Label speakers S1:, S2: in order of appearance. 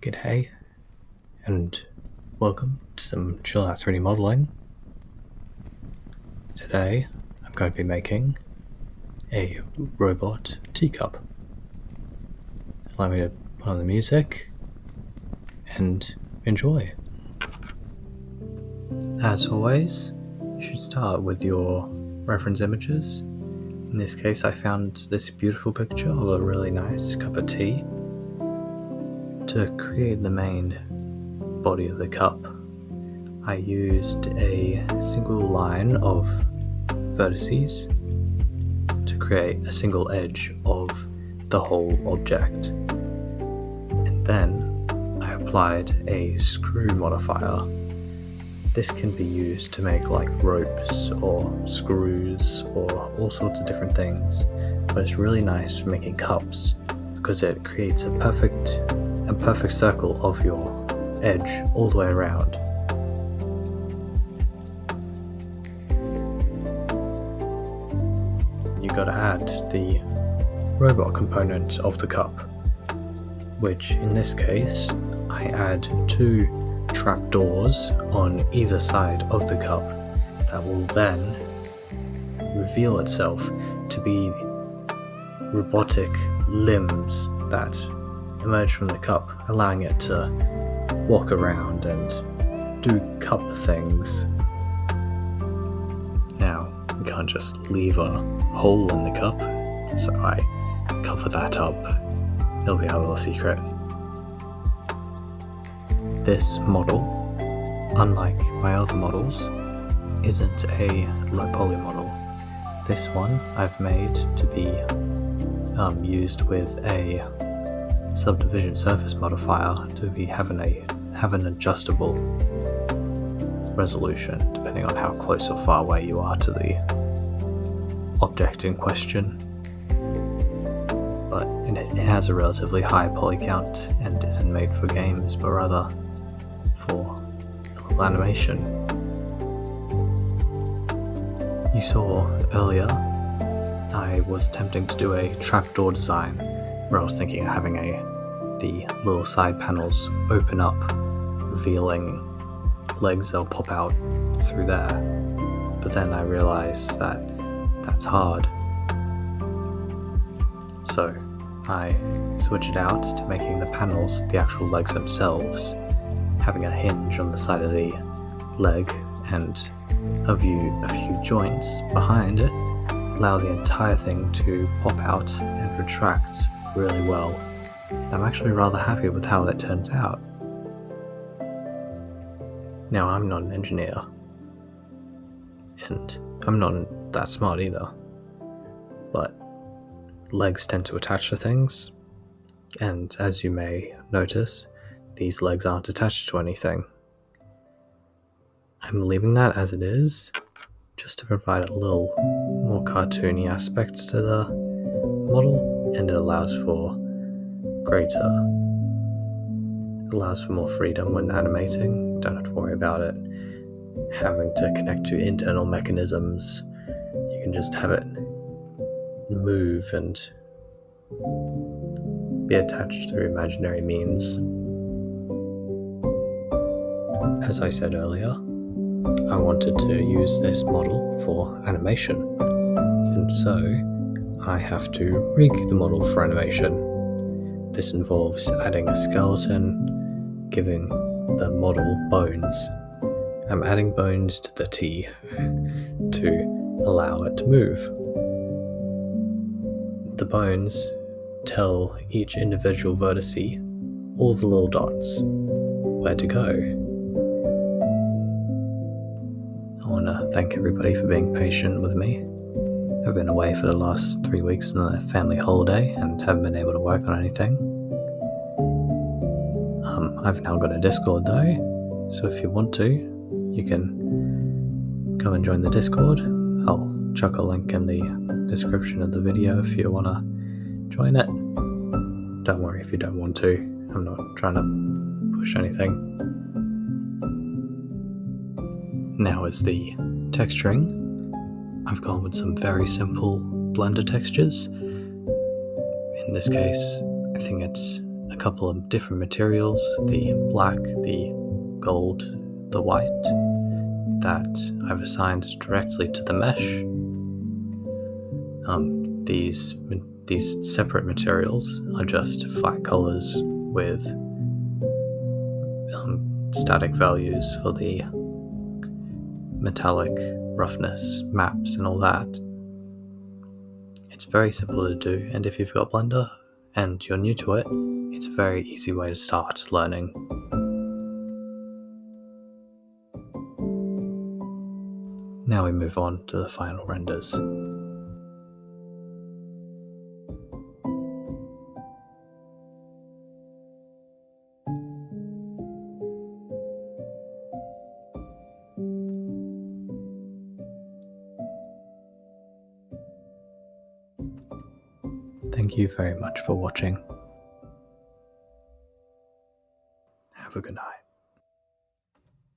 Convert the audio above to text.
S1: G'day, and welcome to some Chillout 3D modeling. Today, I'm going to be making a robot teacup. Allow me to put on the music and enjoy. As always, you should start with your reference images. In this case, I found this beautiful picture of a really nice cup of tea. To create the main body of the cup, I used a single line of vertices to create a single edge of the whole object. And then I applied a screw modifier. This can be used to make like ropes or screws or all sorts of different things, but it's really nice for making cups because it creates a perfect circle of your edge all the way around. You gotta add the robot component of the cup, which in this case I add 2 trapdoors on either side of the cup that will then reveal itself to be robotic limbs that emerge from the cup, allowing it to walk around and do cup things. Now, we can't just leave a hole in the cup, so I cover that up. It'll be our little secret. This model, unlike my other models, isn't a low poly model. This one I've made to be used with a subdivision surface modifier to have an adjustable resolution depending on how close or far away you are to the object in question. But it has a relatively high poly count and isn't made for games but rather for a little animation. You saw earlier I was attempting to do a trapdoor design where I was thinking of having the little side panels open up, revealing legs that'll pop out through there. But then I realized that that's hard. So I switched it out to making the panels the actual legs themselves, having a hinge on the side of the leg and a few joints behind it allow the entire thing to pop out and retract really well. I'm actually rather happy with how that turns out. Now, I'm not an engineer, and I'm not that smart either, but legs tend to attach to things, and as you may notice, these legs aren't attached to anything. I'm leaving that as it is, just to provide a little more cartoony aspect to the model, and it allows for more freedom when animating. Don't have to worry about it having to connect to internal mechanisms. You can just have it move and be attached through imaginary means. As I said earlier, I wanted to use this model for animation, and so I have to rig the model for animation. This involves adding a skeleton, giving the model bones. I'm adding bones to the T to allow it to move. The bones tell each individual vertice, all the little dots, where to go. I want to thank everybody for being patient with me. I've been away for the last 3 weeks on a family holiday and haven't been able to work on anything. I've now got a Discord though, so if you want to, you can come and join the Discord. I'll chuck a link in the description of the video if you want to join it. Don't worry if you don't want to, I'm not trying to push anything. Now is the texturing. I've gone with some very simple Blender textures. In this case, I think it's a couple of different materials, the black, the gold, the white, that I've assigned directly to the mesh. These separate materials are just flat colors with static values for the metallic roughness maps and all that. It's very simple to do, and if you've got Blender and you're new to it, it's a very easy way to start learning. Now we move on to the final renders. Thank you very much for watching. Have a good night.